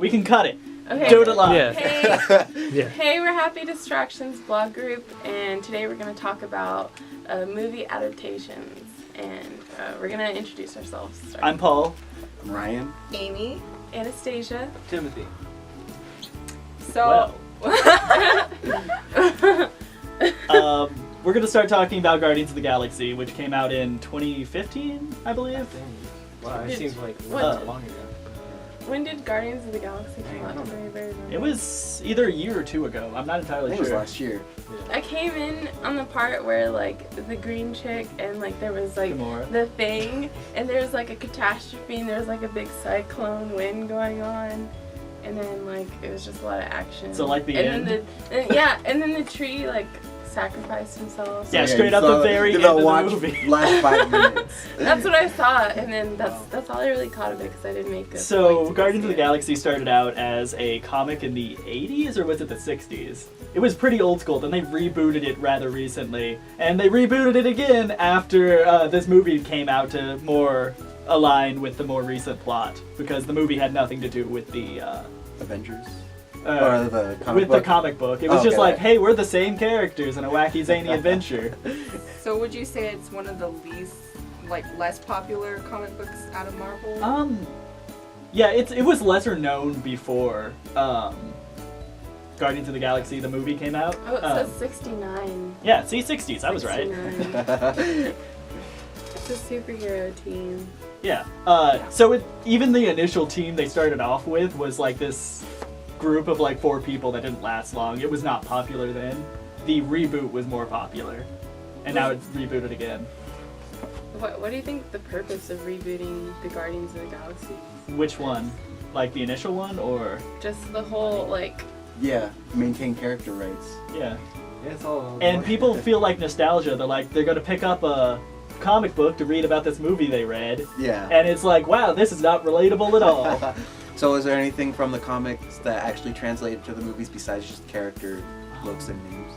We can cut it. Okay. Do it live. Yeah. Hey, hey, we're Happy Distractions blog group, and today we're going to talk about movie adaptations, and we're going to introduce ourselves. Sorry. I'm Paul. I'm Ryan. Amy. Anastasia. Timothy. So, we're going to start talking about Guardians of the Galaxy, which came out in 2015, I believe. Wow, it seems like What? long ago. when did Guardians of the Galaxy come out? Very long It ago. was either a year or two ago. I'm not I entirely think it was sure. last year. I came in on the part where like the green chick and like there was like Gamora. the thing and there was like a catastrophe and there was like a big cyclone wind going on and then like it was just a lot of action. So, like, the and end? And then the tree like sacrificed himself. Yeah, straight up the very end of the movie. Last 5 minutes. That's what I saw, and then that's all I really caught of it because I didn't make it. So, Guardians of the Galaxy started out as a comic in the 80s, or was it the 60s? It was pretty old school, then they rebooted it rather recently. And they rebooted it again after this movie came out to more align with the more recent plot, because the movie had nothing to do with the... Avengers? Or the comic with book? the comic book. It was Oh, just okay. like, hey, we're the same characters in a wacky, zany adventure. So would you say it's one of the least, less popular comic books out of Marvel? Yeah, it was lesser known before Guardians of the Galaxy, the movie, came out. Oh, it says 69. Yeah, see, 60s, I was right. 69. It's a superhero team. Yeah. So even the initial team they started off with was like this group of like 4 people that didn't last long. It was not popular then. The reboot was more popular. And now it's rebooted again. What do you think the purpose of rebooting the Guardians of the Galaxy? Which one? Like the initial one, or? Just the whole Yeah, maintain character rights. Yeah. Yeah, it's all. And people feel like nostalgia. They're gonna pick up a comic book to read about this movie they read. Yeah. And it's like, wow, this is not relatable at all. So is there anything from the comics that actually translated to the movies besides just character looks and names?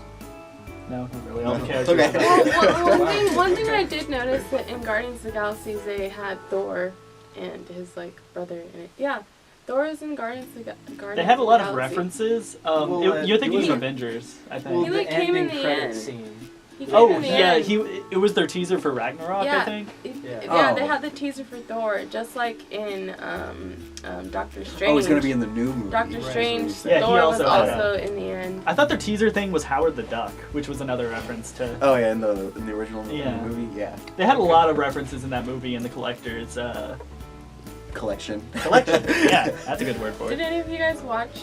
No, not really. All the No. characters. Okay. well, one thing I did notice that in Guardians of the Galaxy they had Thor and his brother in it. Yeah, Thor is in Guardians of the Galaxy. They have a lot of references. Well, You're thinking he- of Avengers, I think. Well, He, the like, came in ending the credit end. scene. He came Oh, in the yeah, end. it was their teaser for Ragnarok, I think. Yeah, Oh. they had the teaser for Thor, just like in Doctor Strange. Oh, he's gonna be in the new movie. Doctor Right. Strange. Yeah, he Thor was also had also in the end. I thought their teaser thing was Howard the Duck, which was another reference to... Oh yeah, in the original Yeah. movie, yeah. They had a lot of references in that movie in the collector's Collection. collection. Yeah, that's a good word for Did it. any of you guys watch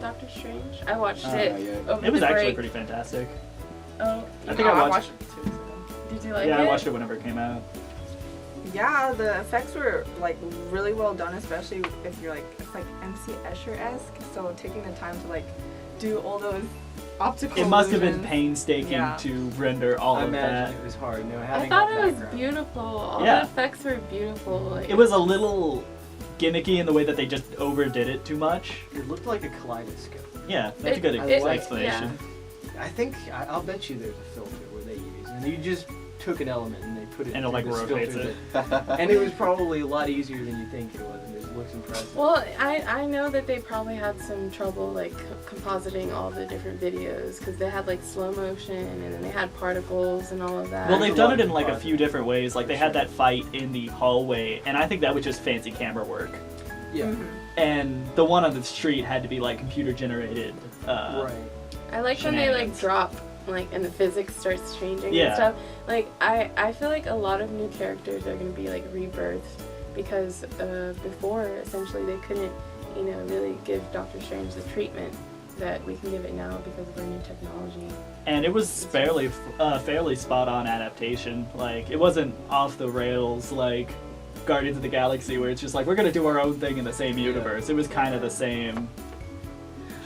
Doctor Strange? I watched Not it yet. over It was the actually break. pretty fantastic. Oh, I think I watched it 2 weeks ago. did you like Yeah, it? I watched it whenever it came out. Yeah, the effects were really well done, especially if you're it's like MC Escher-esque. So taking the time to do all those optical It must have been illusions. painstaking Yeah. to render all I of that. imagine it was hard. I Having thought that it was background. beautiful. All Yeah. the effects were beautiful. It was a little gimmicky in the way that they just overdid it too much. It looked like a kaleidoscope. Yeah, that's a good it- explanation. I think I'll bet you there's a filter where they use, and you just took an element and they put it And it, through this rotates filter it. that- and it was probably a lot easier than you think it was, and it looks impressive. Well, I know that they probably had some trouble compositing all the different videos because they had slow motion and then they had particles and all of that. Well, they've done it in lot of a few different ways. Like they had that fight in the hallway, and I think that was just fancy camera work. Yeah, Mhm. And the one on the street had to be computer generated. right. I like when they Shenanigans. drop and the physics starts changing Yeah. and stuff. I feel like a lot of new characters are going to be rebirthed because before essentially they couldn't really give Doctor Strange the treatment that we can give it now because of our new technology. And it was fairly spot on adaptation. It wasn't off the rails like Guardians of the Galaxy, where it's just we're gonna do our own thing in the same universe. It was kind of the same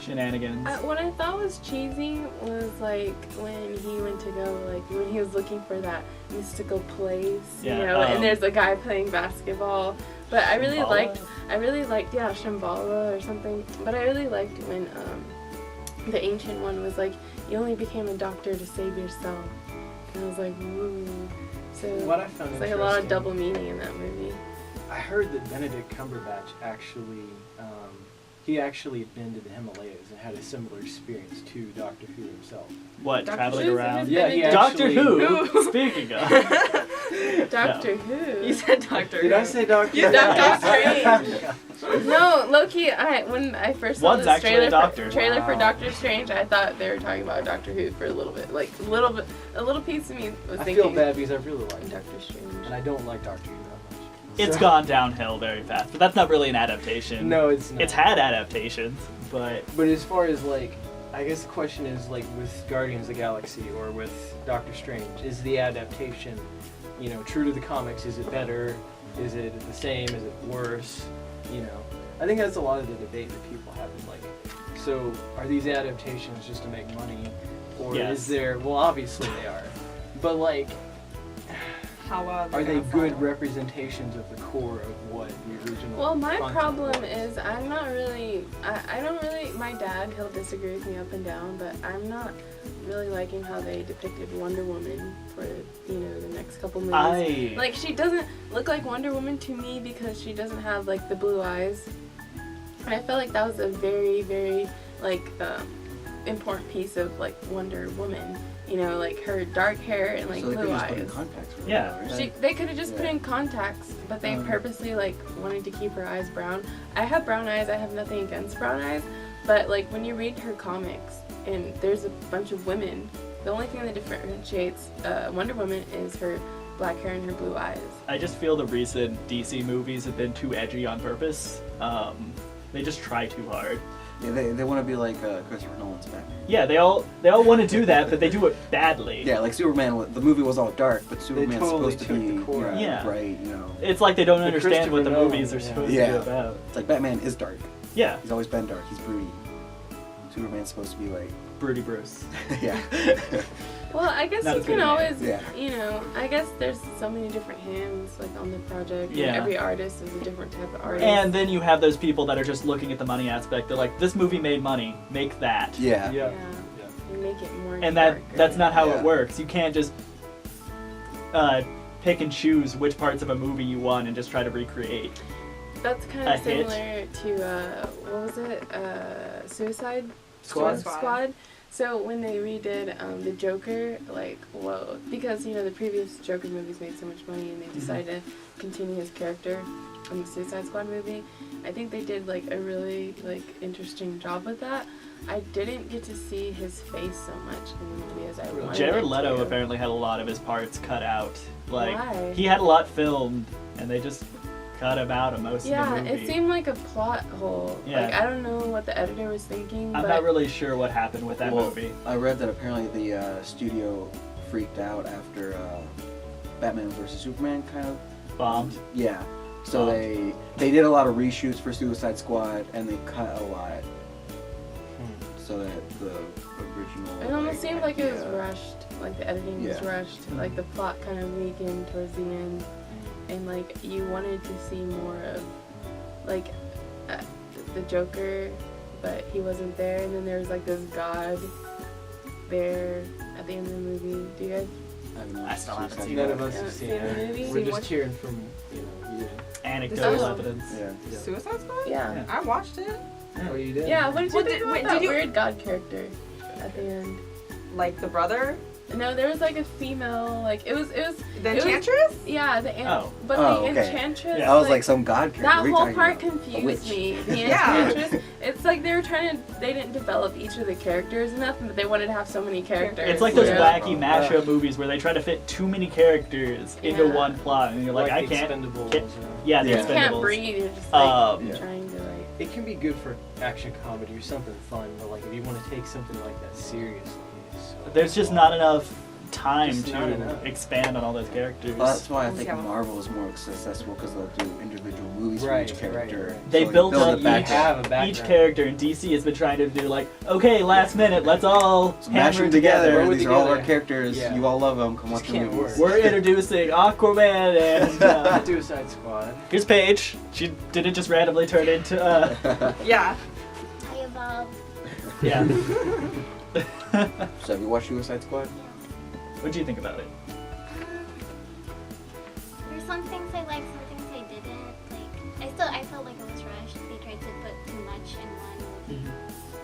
shenanigans. What I thought was cheesy was when he went to go when he was looking for that mystical place, Yeah, and there's a guy playing basketball. But I really Shambhala? liked Shambhala or something. But I really liked when the Ancient One was you only became a doctor to save yourself, and I was like, woo. So What I found it's a lot of interesting- double meaning in that movie. I heard that Benedict Cumberbatch actually he actually had been to the Himalayas and had a similar experience to Doctor Who himself. What, Dr. traveling Who's around? in Yeah, he Doctor actually- Who, speaking of. Doctor Who. You said Doctor Did Who. I say Doctor? You Doctor Strange. No, low-key, when I first saw One's this actually trailer, a doctor. trailer for Wow. Doctor Strange, I thought they were talking about Doctor Who for a little bit. Like, a little piece of me was I thinking feel bad because I really like it. Doctor Strange. And I don't like Doctor Who that much. It's So- gone downhill very fast, but that's not really an adaptation. No, it's not. It's had adaptations, but But as far as like, I guess the question is like with Guardians of the Galaxy or with Doctor Strange, is the adaptation, you know, true to the comics? Is it better? Is it the same? Is it worse? You know, I think that's a lot of the debate that people have. Is like, so are these adaptations just to make money, or Yes. is there? Well, obviously they are, but like, How are they good representations of the core of what the original? Well, my content problem was? is I'm not really. I don't really. My dad, he'll disagree with me up and down, but I'm not really liking how they depicted Wonder Woman for the next couple movies. Like, she doesn't look like Wonder Woman to me because she doesn't have like the blue eyes. And I felt like that was a very, very like important piece of like Wonder Woman. You know, like her dark hair and like so they blue could just put in eyes. contacts for Yeah. her, right? They could have just put Yeah. in contacts, but they purposely like wanted to keep her eyes brown. I have brown eyes. I have nothing against brown eyes, but like when you read her comics and there's a bunch of women, the only thing that differentiates Wonder Woman is her black hair and her blue eyes. I just feel the recent DC movies have been too edgy on purpose. They just try too hard. Yeah, they want to be like Christopher Nolan's Batman. Yeah, they all want to do that, but they do it badly. Yeah, like Superman, the movie was all dark, but Superman's totally supposed to took be the core out. Yeah. bright, you know. It's like they don't The understand what the Christopher movies are Nolan, supposed yeah. to be about. It's like Batman is dark. Yeah, He's always been dark. He's broody. Superman's supposed to be like, Broody Bruce. yeah. Well, I guess Not you as good can a name. always, Yeah. I guess there's so many different hands like on the project. and Yeah. every artist is a different type of artist. And then you have those people that are just looking at the money aspect. They're like, this movie made money, make that. Yeah. Yeah. You make it more. And darker. that's not how Yeah. it works. You can't just pick and choose which parts of a movie you want and just try to recreate. That's kind a of hit. similar to what was it? Suicide Squad. Squad. So when they redid the Joker, like, whoa, because the previous Joker movies made so much money, and they decided to continue his character in the Suicide Squad movie. I think they did like a really like interesting job with that. I didn't get to see his face so much in the movie as I wanted. Jared it Leto to. apparently had a lot of his parts cut out. Like, Why? he had a lot filmed, and they just cut him out of most of Yeah, the movie. it seemed like a plot hole. Yeah. Like, I don't know what the editor was thinking, I'm but not really sure what happened with that Well, movie. I read that apparently the studio freaked out after Batman vs Superman kind of. Bombed. Yeah. So Bombed. they did a lot of reshoots for Suicide Squad, and they cut a lot so that the original. it almost seemed like it was idea- rushed. Like the editing was Yeah. rushed. Like the plot kind of weakened towards the end, and like you wanted to see more of like the Joker, but he wasn't there. And then there was like this god there at the end of the movie. Do you guys? I still haven't Suicide seen None it. of us Yeah, have seen seen the it. movie? We're See, just what- hearing from you. Anecdotal Oh. evidence. Yeah. Yeah. Suicide Squad? Yeah. I watched it. Oh, you did? Yeah. What did you Well, think did- about wait, that did you- weird god character at the end? Like the brother? No, there was like a female. Like it was. The It was- Enchantress? Yeah, Oh. but Oh, the okay. Enchantress. I was like some god character. That What are you whole talking part about? A confused witch. me. The Yeah. Enchantress. It's like they were trying to. They didn't develop each of the characters enough, but they wanted to have so many characters. It's like those Yeah. wacky mashup movies where they try to fit too many characters into Yeah. one plot, and you're like, I the can't. Expendables, can't- you know. Yeah, the Yeah. You can't Expendables. breathe. You're just like Yeah. trying to like. It can be good for action comedy or something fun, but like if you want to take something like that seriously, it's so There's just hard. not enough time Just not to enough. expand on all those characters. Well, that's why I think Yeah. Marvel is more successful because they'll do individual movies for Right, each right, character. right. They So built build up it back each- have a background. Each character in DC has been trying to do like, okay, last minute, let's all So mash hammer them together. Throw it These are all our together. characters. Yeah. You all love them. Come watch Just the can't movies. work. We're introducing Aquaman and Suicide Squad. here's Paige. She didn't just randomly turn into Yeah. I evolved. yeah. So have you watched Suicide Squad? What do you think about it? There's some things I liked, some things I didn't. Like, I felt like it was rushed. They tried to put too much in one movie.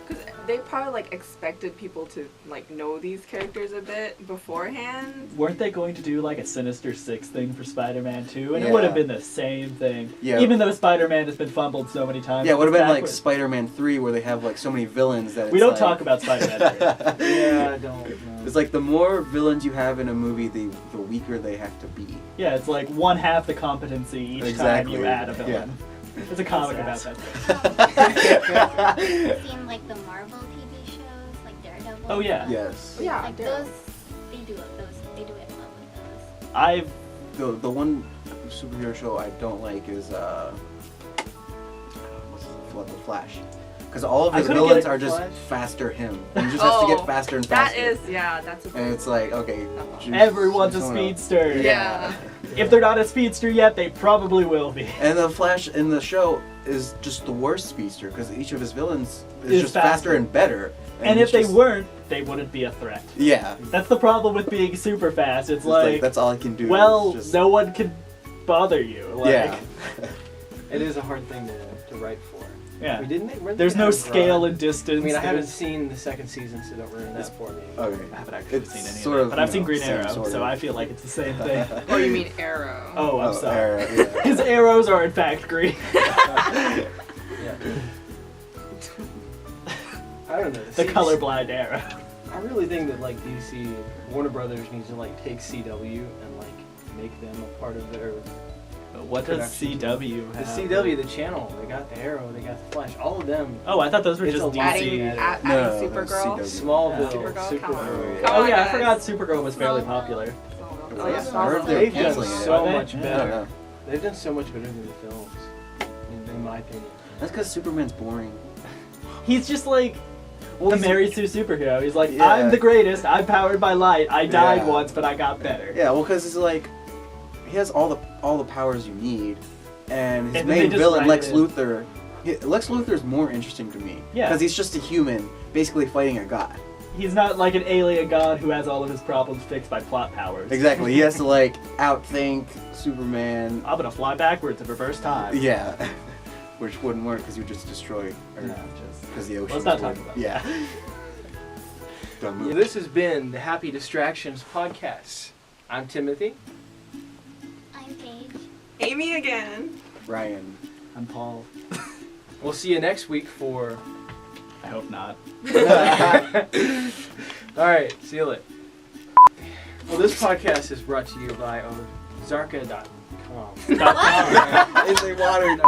Because they probably like expected people to like know these characters a bit beforehand. Weren't they going to do like a Sinister Six thing for Spider-Man 2? And it Yeah. would have been the same thing. Yeah. Even though Spider-Man has been fumbled so many times. Yeah, it would have been like backwards. Spider-Man 3 where they have like so many villains that We it's don't like- talk about Spider-Man 3. Yeah, I don't know. It's like the more villains you have in a movie, the weaker they have to be. Yeah, it's like one half the competency each Exactly. time you add a villain. There's a comic about That's that. You've seen like the Marvel TV shows, like Daredevil. Oh, yeah. Yes. Yeah, Like Daredevil. those, they do it well with those. I've The one superhero show I don't like is what's the Flash, because all of I his couldn't get villains it- are just Flash? faster him. He just has to get faster and faster. That is, yeah, that's a And it's like, okay, choose everyone's a someone else. speedster. Yeah. If they're not a speedster yet, they probably will be. And the Flash in the show is just the worst speedster because each of his villains is Is just faster. faster and better. And he's if they just- weren't, they wouldn't be a threat. yeah, That's the problem with being super fast. It's it's like, that's all I can do. well, is just, no one can bother you. Like, yeah. It is a hard thing to write for. yeah. We didn't. weren't There's they no kind of scale broad? and distance. I mean, I haven't There's- seen the second season, so don't ruin that for me. Okay. I haven't actually It's seen any sort of it, of, but I've you seen know, Green same Arrow, sort so of. I feel like it's the same thing. Oh, you mean Arrow? Oh, I'm sorry. Arrow, yeah. His arrows are in fact green. Yeah. I don't know. The colorblind arrow. I really think that like DC, Warner Brothers needs to like take CW and like make them a part of their. What does Production CW The have? CW, the channel, they got the Arrow, they got the Flash, all of them. Oh, I thought those were It's just a lot. DC. Adding, DC. No, adding Supergirl. CW. Smallville, Supergirl, come on. Supergirl. Come Oh on, yeah, I guys. forgot Supergirl was fairly popular. Oh, yeah, I heard Smallville. they're They've done canceling it. so Are they? much I better. don't know. They've done so much better than the films, in my opinion. That's because Superman's boring. He's just like Well, the he's- Mary Sue superhero. He's like, Yeah. I'm the greatest. I'm powered by light. I died Yeah. once, but I got better. Yeah, well, because it's like he has all the powers you need, and his And then they main just villain write Lex it in. Luthor. Lex Luthor's more interesting to me. Yeah. Because he's just a human, basically fighting a god. He's not like an alien god who has all of his problems fixed by plot powers. Exactly. He has to like outthink Superman. I'm gonna fly backwards and reverse time. Yeah. Which wouldn't work because you just destroy. No, just. Because the ocean. Let's not talk about Yeah. Don't move. This has been the Happy Distractions podcast. I'm Timothy. I'm Paige. Amy again. Ryan. I'm Paul. We'll see you next week for. I hope not. All right, see you later. Well, this podcast is brought to you by Zarka.com. Stop. Is they water?